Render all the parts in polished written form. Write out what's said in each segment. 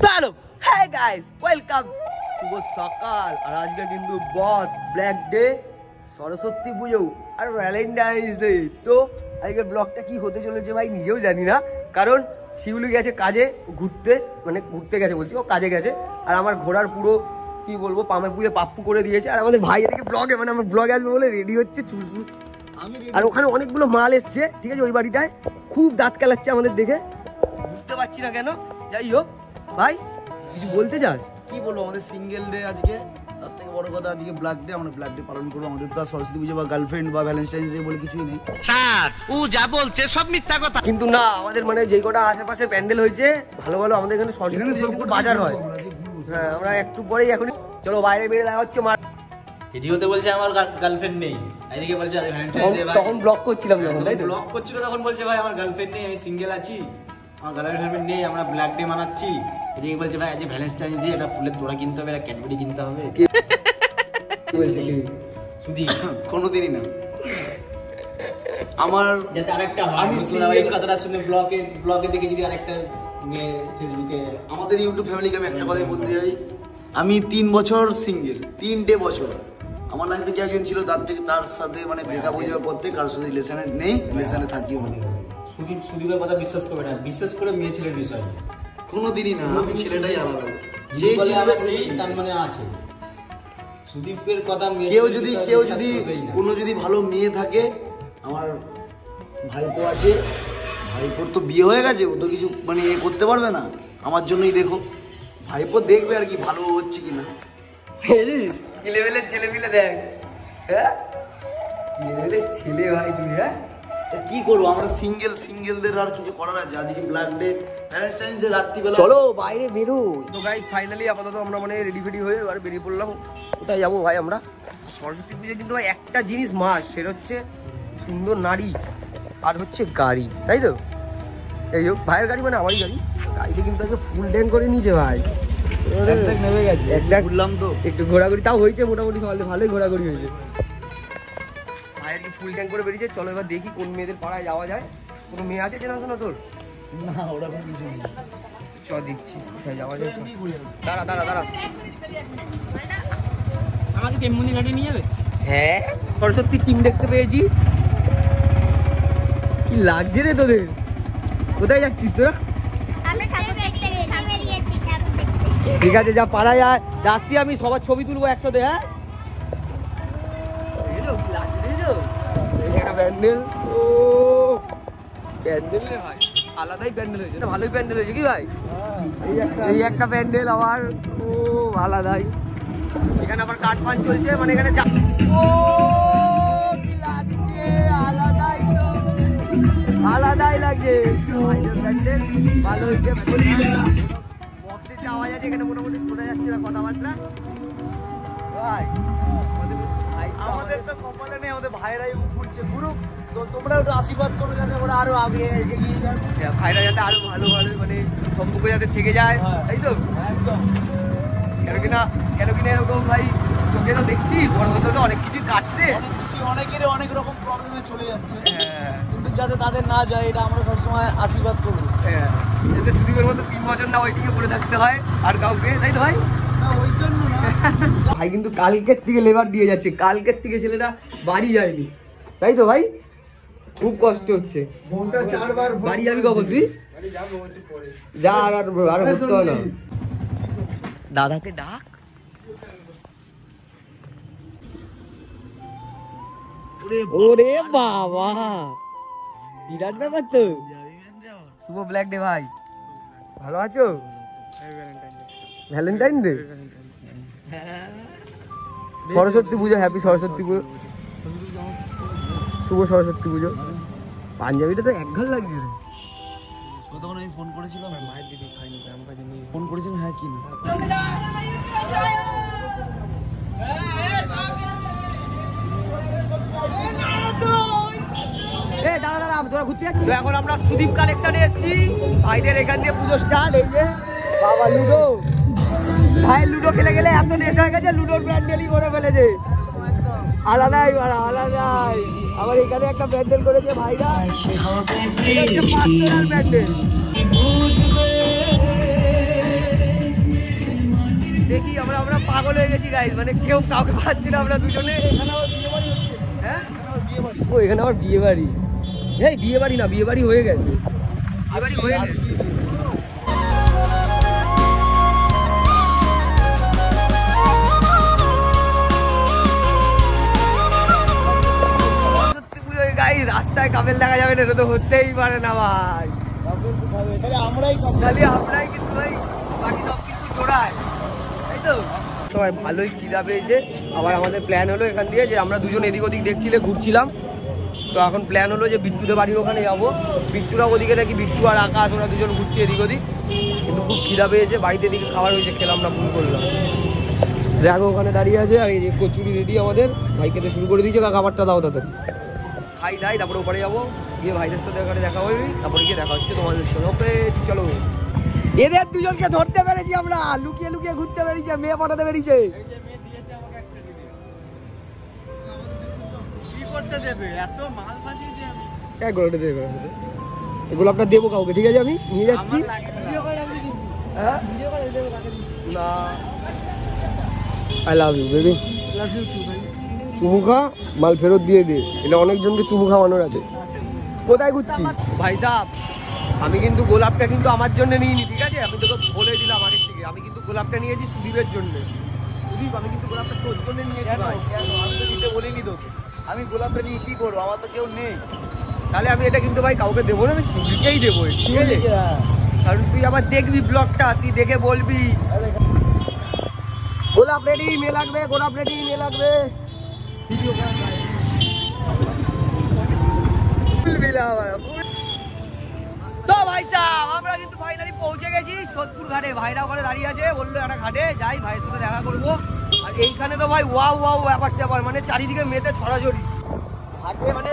চলো hi guys welcome, শুভ সকাল। আর আজকে কিন্তু বস ব্ল্যাক ডে, সরস্বতী পুজো আর ভ্যালেন্টাইন্স ডে। তো আজকের ব্লগটা কি হতে চলেছে ভাই নিজেও জানি না, কারণ শিউলি গেছে কাজে ঘুরতে, মানে ঘুরতে গেছে বলছি, ও কাজে গেছে। আর আমার ঘোড়ার পুরো কি বলবো পামে পুজো পাপ্পু করে দিয়েছে। আর আমাদের ভাই এদিকে ব্লগে, মানে আমার ব্লগে আসবে বলে রেডি হচ্ছে চুলপুল। আর ওখানে অনেকগুলো মাল এসছে, ঠিক আছে, ওই বাড়িটায় খুব দাঁত কেলাচ্ছে আমাদের দেখে, বুঝতে পারছি না কেন। যাই হোক ভাই, কিছু বলতে চাস? কি বলবো, আমাদের সিঙ্গেল ডে আজকে, তার থেকে বড় কথা আজকে ব্ল্যাক ডে। আমরা ব্ল্যাক ডে পালন করবো। আমাদের তো সরস্বতী পুজো বা গার্লফ্রেন্ড বা ভ্যালেন্টাইন্স ডে বলে কিছুই নেই স্যার। ও যা বলছে সব মিথ্যা কথা। কিন্তু না, আমাদের মানে যেই কটা আশেপাশে প্যান্ডেল হয়েছে ভালো ভালো, আমাদের এখানে সরস্বতী বাজার হয়। হ্যাঁ, আমরা একটু পরেই এখন চলো বাইরে বেরিয়ে দেখা হচ্ছে। ভিডিওতে বলছে আমার গার্লফ্রেন্ড নেই, এদিকে বলছে ভ্যালেন্টাইন্স ডে। তখন ব্লগ করছিলাম যখন, তাই তো ব্লগ করছিল তখন বলছে ভাই আমার গার্লফ্রেন্ড নেই, আমি সিঙ্গেল আছি, আমার গার্লফ্রেন্ড নেই, আমরা ব্ল্যাক ডে মানাচ্ছি। এদিকে বলছে ভাই আজ ভ্যালেন্টাইন্স ডে, এটা ফুলের তোড়া কিনতে হবে, এটা ক্যাডবেরি কিনতে হবে। শুধু কোনোদিনই না। আমার যাতে আরেকটা হয়, আমি এই কথাটা শুনে ব্লগে দেখে যদি আরেকটা মেয়ে ফেসবুকে। আমাদের ইউটিউব ফ্যামিলিকে আমি একটা কথাই বলতে চাই, আমি 3 বছর সিঙ্গেল, 3টে বছর। আমার লাইফে কি একজন ছিল, তার সাথে মানে ব্রেকআপ হয়ে যাওয়ার পর থেকে কারোর সাথে রিলেশনে নেই, রিলেশনে থাকিও না। সুদীপের কথা বিশ্বাস করবে না, বিশেষ করে মেয়ে ছেলের বিষয় কোনোদিনই না। আমি ছেলেটাই আলাদা, যে ছেলে সেই তার মানে আছে। সুদীপের কথা কেউ যদি কোনো যদি ভালো মেয়ে থাকে, আমার ভাইপো আছে, ভাইপোর তো বিয়ে হয়ে গেছে, ও তো কিছু মানে এ করতে পারবে না, আমার জন্যই দেখো। ভাইপো দেখবে আর কি ভালো হচ্ছে কিনা। কি লেভেলের ছেলে মিলে দেখ, হ্যাঁ কি লেভেলের ছেলে ভাই তুই। হ্যাঁ কি করবো, আমরা সিঙ্গেলদের আর কিছু করার আছে। আজকে ব্ল্যাক ডে, ভ্যালেন্টাইন্স ডে রাত্রিবেলা চলো বাইরে বেরো। তো গাইস ফাইনালি আপাতত আমরা মানে রেডি ফেডি হয়ে এবার বেরিয়ে পড়লাম। কোথায় যাবো ভাই আমরা? সরস্বতী পুজো কিন্তু ভাই একটা জিনিস মাস, সেটা হচ্ছে সুন্দর নারী আর হচ্ছে গাড়ি, তাই তো? এই হোক ভাইয়ের গাড়ি মানে আমারই গাড়ি। গাড়িতে কিন্তু আজকে ফুল ট্যাঙ্ক করে নিয়েছে ভাই, নেমে গেছে। বললাম তো একটু ঘোরাঘুরি তাও হয়েছে, মোটামুটি সকালে ভালোই ঘোরাঘুরি হয়েছে। ভাইয়ের কি ফুল ট্যাঙ্ক করে বেরিয়েছে। চলো এবার দেখি কোন মেয়েদের পাড়ায় যাওয়া যায়। কোনো মেয়ে আছে চেনাশোনা তোর? না, ওরকম কিছু নেই। চ দেখছি কোথায় যাওয়া যায়। দাঁড়া আমাকে তেমনি ঘাটে নিয়ে যাবে? হ্যাঁ, সরস্বতী টিম দেখতে পেয়েছি। কি লাগছে রে তোদের? কোথায় যাচ্ছিস তোরা? ঠিক আছে, যা পাড়ায় যাচ্ছি আমি, সবার ছবি তুলবো একসাথে। হ্যাঁ, প্যান্ডেল, ও প্যান্ডেল রে ভাই, আলাদাই প্যান্ডেল হয়েছে, ভালোই প্যান্ডেল হয়েছে কি ভাই? এই একটা প্যান্ডেল আবার, ও আলাদাই। এখানে আবার কাঠ পান চলছে, মানে এখানে ও কি লাগছে, আলাদাই তো, আলাদাই লাগছে। ভালো হয়েছে, বক্সের যে আওয়াজ আছে এখানে মোটামুটি শোনা যাচ্ছে না কথাবার্তা ভাই। আমাদের তো কপালে নেই, আমাদের ভাইরাই ঘুরছে, ঘুরুক। তো তোমরা একটু আশীর্বাদ করো যাতে ওরা আরো আগে এগিয়ে যায়, ভাইরা যাতে আরো ভালো ভালো মানে সম্পর্ক যাতে থেকে যায়, তাই তো? একদম। কেন কিনা এরকম ভাই চোখে তো দেখছি পরবর্তীতে অনেক কিছু কাটতে, অনেকেরই অনেক রকম প্রবলেমে চলে যাচ্ছে, কিন্তু যাতে তাদের না যায় এটা আমরা সবসময় আশীর্বাদ করবো। হ্যাঁ, যাতে সুদীপের মতো 3 বছর না ওইটিকে পড়ে থাকতে হয় আর কাউকে, তাই তো ভাই? ওই জন্য না ভাই কিন্তু কালকের থেকে লেবার দিয়ে যাচ্ছে, কালকের থেকে ছেলেটা বাড়ি যায়নি, তাই তো ভাই? খুব কষ্ট হচ্ছে। বাড়ি যাবি কখন তুই? যা, আর করতে হয় না। দাদাকে ডাক। ওরে বাবা, বিরাট ব্যাপার তো। শুভ ব্ল্যাক ডে ভাই, ভালো আছো? ভ্যালেন্টাইন ডে, সরস্বতী পুজো, হ্যাপি সরস্বতী পুজো, শুভ সরস্বতী পুজো। পাঞ্জাবিটা তো এক ঘর লাগছে রে। তখন আমি ফোন করেছিলাম, মায়ের দিদি খাইনি, আমার কাছে নিয়ে ফোন করেছিলাম। হ্যাঁ কি এখন আমরা সুদীপ কালেকশনে এসেছি, ভাইদের এখান দিয়ে পুজো স্টার্ট। এই যে বাবা লুডো, ভাই লুডো খেলে গেলে এত নেশা হয়ে গেছে, লুডোর প্যান্ডেলই করে ফেলেছে। আলাদাই আলাদাই। আবার এখানে একটা প্যান্ডেল করেছে ভাইরা, প্যান্ডেল। দেখি আমরা পাগল হয়ে গেছি গাইস, মানে কেউ কাউকে পাচ্ছি না আমরা দুজনে। হ্যাঁ ও এখানে আবার বিয়ে বাড়ি, এই বিয়ে বাড়ি না, বিয়ে বাড়ি হয়ে গেছে, বিয়ে বাড়ি হয়ে গেছে। রাস্তায় কাপেল দেখা যাবে না, এটা তো হতেই পারে না ভাই। আমরাই কিন্তু ভাই, বাকি সব কিন্তু জোড়ায়, তাই তো। তো ভাই ভালোই খিদা পেয়েছে। আবার আমাদের প্ল্যান হলো এখান দিয়ে যে আমরা দুজন এদিক ওদিক দেখছিলে, ঘুরছিলাম, তো এখন প্ল্যান হলো যে বিট্টুদের বাড়ির ওখানে যাবো। বিট্টুরা ওদিকে নাকি, বিট্টু আর আকাশ ওরা দুজন ঘুরছে এদিক ওদিক, কিন্তু খুব খিদা পেয়েছে। বাড়িতে এদিকে খাবার হয়েছে, খেলাম না, ভুল করলাম। দেখো ওখানে দাঁড়িয়ে আছে, আর এই যে কচুরি রেডি আমাদের, ভাই খেতে শুরু করে দিয়েছে। খাবারটা দাও তাদের, খাই দাই, তারপরে ওপরে যাবো, গিয়ে ভাইদের সাথে ওখানে দেখা হবে, তারপরে গিয়ে দেখা হচ্ছে তোমাদের সাথে। ওকে চলো। এদের দুজনকে ধরতে পেরেছি আমরা, লুকিয়ে লুকিয়ে ঘুরতে পেরেছি, মেয়ে পাঠাতে পেরেছে। এগুলো আপনার দেবো কাউকে, ঠিক আছে আমি নিয়ে যাচ্ছি। না আই লাভ ইউ বেবি, চুমু খা, মাল ফেরত দিয়ে দে, এটা অনেকজনকে চুমু খাওয়ানোর আছে। কোথায় ঘুরছিস ভাই সাহেব? আমি কিন্তু গোলাপটা কিন্তু আমার জন্য নিইনি, ঠিক আছে, আমি তোকে বলে দিলাম আগের থেকে। আমি কিন্তু গোলাপটা নিয়েছি সুদীপের জন্য। সুদীপ, আমি কিন্তু গোলাপটা তোর জন্য নিয়েছি। আমি তো দিতে বলিনি তোকে, আমি গোলাপটা নিয়ে কি করবো, আমার তো কেউ নেই। তাহলে আমি এটা কিন্তু ভাই কাউকে দেবো না, আমি শিউলিকেই দেবো, ঠিক আছে? কারণ তুই আবার দেখবি ব্লগটা, তুই দেখে বলবি গোলাপ রেডি, মেয়ে লাগবে, গোলাপ রেডি, মেয়ে লাগবে। তো ভাই সাহেব আমরা কিন্তু ফাইনালি পৌঁছে গেছি সোদপুর ঘাটে। ভাইরা ওখানে দাঁড়িয়ে আছে, বললো একটা ঘাটে যাই, ভাইয়ের সাথে দেখা করবো। আর এইখানে তো ভাই ওয়াও ওয়াও ব্যাপার স্যাপার, মানে চারিদিকে মেয়েতে ছড়াছড়ি, ঘাটে মানে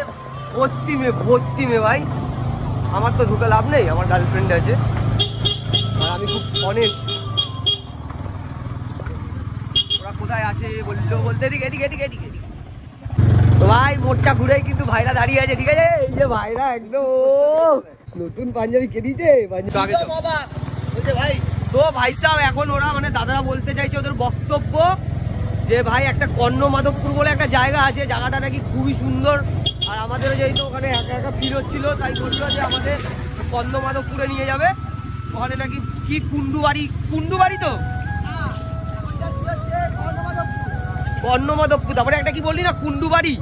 ভর্তি মেয়ে ভাই। আমার তো ঢুকে লাভ নেই, আমার গার্লফ্রেন্ড আছে, আর আমি খুব অনেস্ট। ওরা কোথায় আছে বললো, বলতে এদিকে এদিকে এদিকে এদিকে। তো ভাই মোড়টা ঘুরেই কিন্তু ভাইরা দাঁড়িয়ে আছে, ঠিক আছে? এই যে ভাইরা একদম নতুন পাঞ্জাবি কে দিয়েছে ভাই। তো ভাই সাহেব এখন ওরা মানে দাদারা বলতে চাইছে ওদের বক্তব্য যে ভাই একটা কর্ণ মাধবপুর বলে একটা জায়গা আছে, জায়গাটা নাকি খুবই সুন্দর। আর আমাদেরও যেহেতু ওখানে একা একা ফিল হচ্ছিল, তাই বললো যে আমাদের কর্ণ মাধবপুরে নিয়ে যাবে। ওখানে নাকি কি কুন্ডুবাড়ি তো কর্ণ মাধবপুর, তারপরে একটা কি বললি না কুন্ডুবাড়ি,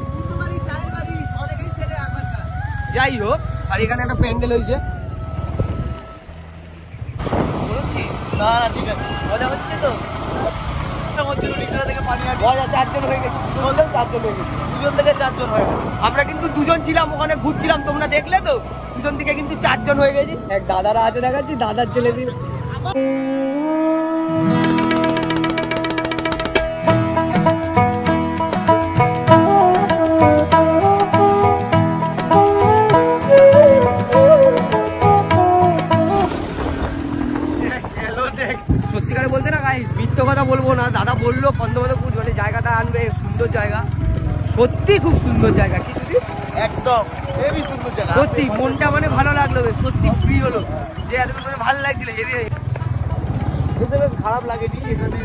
যাই হোক। আর এখানে একটা প্যান্ডেল হয়েছে, না না ঠিক আছে, মজা হচ্ছে তো। চারজন হয়ে গেছে, দুজন থেকে চারজন হয়ে গেছে। আমরা কিন্তু দুজন ছিলাম ওখানে ঘুরছিলাম, তোমরা দেখলে তো, দুজন থেকে কিন্তু চারজন হয়ে গেছি। এক দাদারা আছে দেখাচ্ছি, দাদার ছেলে দিন। সত্যিকারে বলতে না গাইস, মিথ্যে কথা বলবো না, দাদা বললো কন্দমাধবপুর মানে জায়গাটা আনবে, সুন্দর জায়গা, সত্যি খুব সুন্দর জায়গা। কি যদি একদম হেভি সুন্দর জায়গা, সত্যি মনটা মানে ভালো লাগলো, সত্যি ফ্রি হলো যে এত মানে ভালো লাগছিল। বেশ খারাপ লাগেনি, এখানে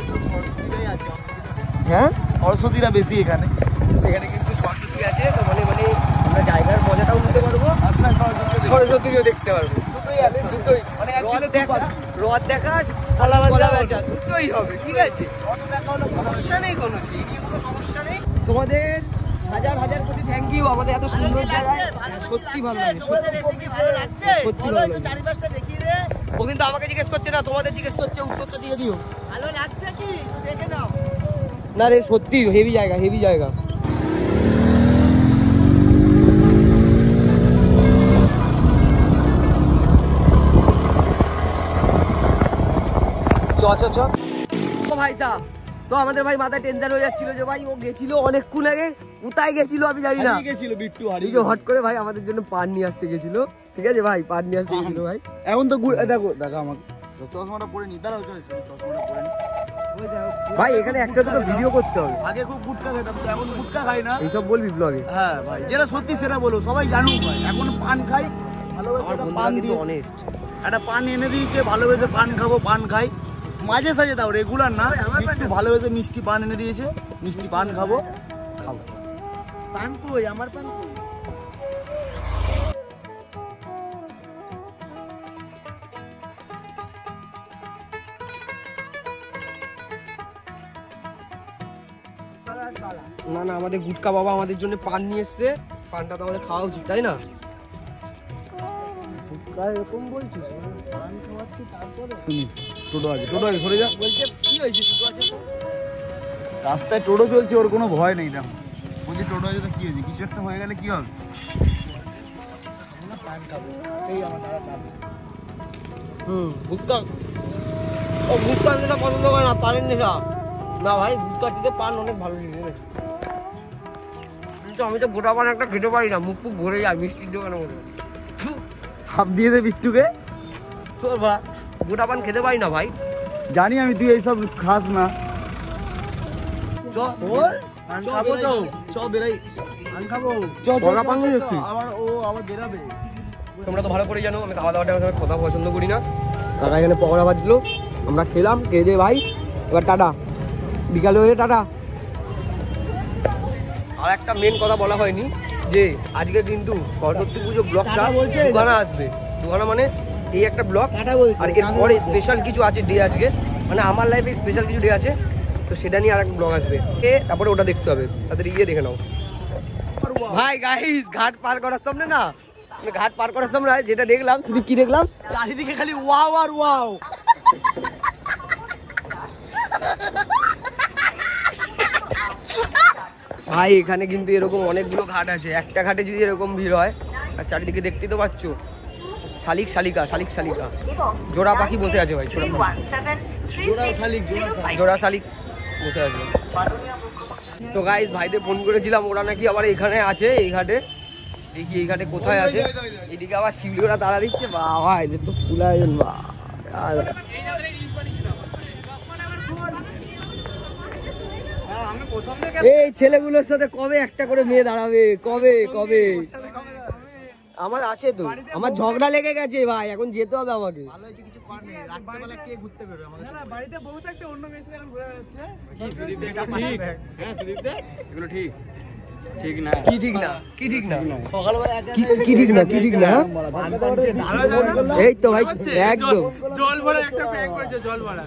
আছে, হ্যাঁ সরস্বতীরা বেশি এখানে কিন্তু সরস্বতী আছে, তো মানে আমরা জায়গার মজাটাও নিতে পারবো, সরস্বতীও দেখতে পারবো, দুটোই মানে রথ দেখা দুটোই হবে, ঠিক আছে? সমস্যা নেই, কোনো সমস্যা নেই। তোমাদের হাজার হাজার কোটি থ্যাংক ইউ, আমাদের এত সুন্দর জায়গায় সত্যি ভালো লাগে, সত্যি ভালো লাগছে। ও কিন্তু আমাকে জিজ্ঞেস করছে না, তোমাদের জিজ্ঞেস করছে, উত্তরটা দিয়ে দিও। ভালো লাগছে কি দেখে নাও না রে, সত্যি হেভি জায়গা, হেভি জায়গা। ভাই সাহেব তো আমাদের ভাই মাথায় টেনশন হয়ে যাচ্ছিল যে ভাই ও গেছিল অনেকক্ষণ আগে, কোথায় গেছিল আমি জানি না, গেছিল বিট্টু হারিয়ে হট করে ভাই আমাদের জন্য পান নিয়ে আসতে গেছিল, ঠিক আছে ভাই, পান নিয়ে আসতে গেছিল ভাই। এখন তো দেখো দেখো আমাকে চশমাটা পরে নি, দাঁড়াও চশমাটা পরে নি ভাই, এখানে একটা দুটো ভিডিও করতে হবে। আগে খুব গুটকা খেতাম, এখন গুটকা খাই না, এইসব বলবি ব্লগে। হ্যাঁ ভাই, যেটা সত্যি সেটা বলো, সবাই জানুক ভাই। এখন পান খাই, ভালোবেসে পান দিয়ে অনেস্ট একটা পান এনে দিয়েছে, ভালোবেসে পান খাবো, পান খাই, মাঝে সাঝে দাও, রেগুলার না। একটু ভালোবেসে মিষ্টি পান এনে দিয়েছে, মিষ্টি পান খাবো। পান কই? আমার পান কই? না না, আমাদের গুটকা বাবা আমাদের জন্য পান নিয়ে এসছে, পানটা তো আমাদের খাওয়া উচিত, তাই না? এরকম বলছিস? পান খাওয়াচ্ছি তারপরে শুনি, টোটো আছে, টোটো আছে, সরে যা। বলছে কি হয়েছে? টোটো আছে তো? রাস্তায় টোটো চলছে, ওর কোনো ভয় নেই। দেখো বলছি টোটো আছে তো কি হয়েছে? কিছু একটা হয়ে গেলে কি হবে? পান খাবো, এই আমার দাদা পাবে। গুটকা, ও গুটকা যেটা পছন্দ করে না, পানের নেশা না ভাই। গুটকা থেকে পান অনেক ভালো জিনিস। কিন্তু আমি তো গোটা পান একটা খেতে পারি না, মুখ ফুক ভরে যায় মিষ্টির দোকানের মধ্যে। হাফ দিয়ে দে বিট্টুকে। তোর ভাই গোটা পান খেতে পারি না ভাই। জানি আমি, তুই এইসব খাস না। চ খাবো তো, চ বেরাই, পান খাবো। বড়া পান নিয়ে যাচ্ছি। আবার ও আবার বেরাবে। তোমরা তো ভালো করে জানো আমি খাওয়া দাওয়াটা কথা পছন্দ করি না। কাকা এখানে পকোড়া ভাজলো, আমরা খেলাম, খেয়ে দিয়ে ভাই এবার টাটা, বিকালে হয়ে টাটা। আর একটা মেন কথা বলা হয়নি যে আজকে কিন্তু সরস্বতী পুজো ব্লগটা দুগানা আসবে। দুগানা মানে এই একটা ব্লগ, আর এরপরে স্পেশাল কিছু আছে ডে আজকে, মানে আমার লাইফে স্পেশাল কিছু ডে আছে, তো সেটা নিয়ে আর একটা ব্লগ আসবে। তারপরে ওটা দেখতে হবে, তাদের ইয়ে দেখে নাও। ভাই গাইস, ঘাট পার করার সামনে না, ঘাট পার করার সামনে যেটা দেখলাম, শুধু কি দেখলাম, চারিদিকে খালি ওয়াও আর ওয়াও। ভাই এখানে কিন্তু এরকম অনেকগুলো ঘাট আছে। একটা ঘাটে যদি এরকম ভিড় হয়, আর চারিদিকে দেখতেই তো পাচ্ছ, শালিক শালিকা, শালিক শালিকা, জোড়া পাখি বসে আছে ভাই, জোড়া শালিক বসে আছে। তো গাইস ভাইদের ফোন করেছিলাম, ওরা নাকি আবার এখানে আছে এই ঘাটে। দেখি এই ঘাটে কোথায় আছে। এদিকে আবার শিউলিওরা তাড়া দিচ্ছে, বাবা এদের তো ফুল আয়োজন। এই ছেলেগুলোর সাথে কবে একটা করে মেয়ে দাঁড়াবে? কবে কবে? আমার আছে তো, আমার ঝগড়া লেগে গেছে ভাই, এখন যেতে হবে আমাকে। এগুলো ঠিক ঠিক না, কি ঠিক না? কি ঠিক না? কি ঠিক না? কি ঠিক না? এই তো ভাই একদম জল ভরা একটা প্যাক করেছে, জল ভরা।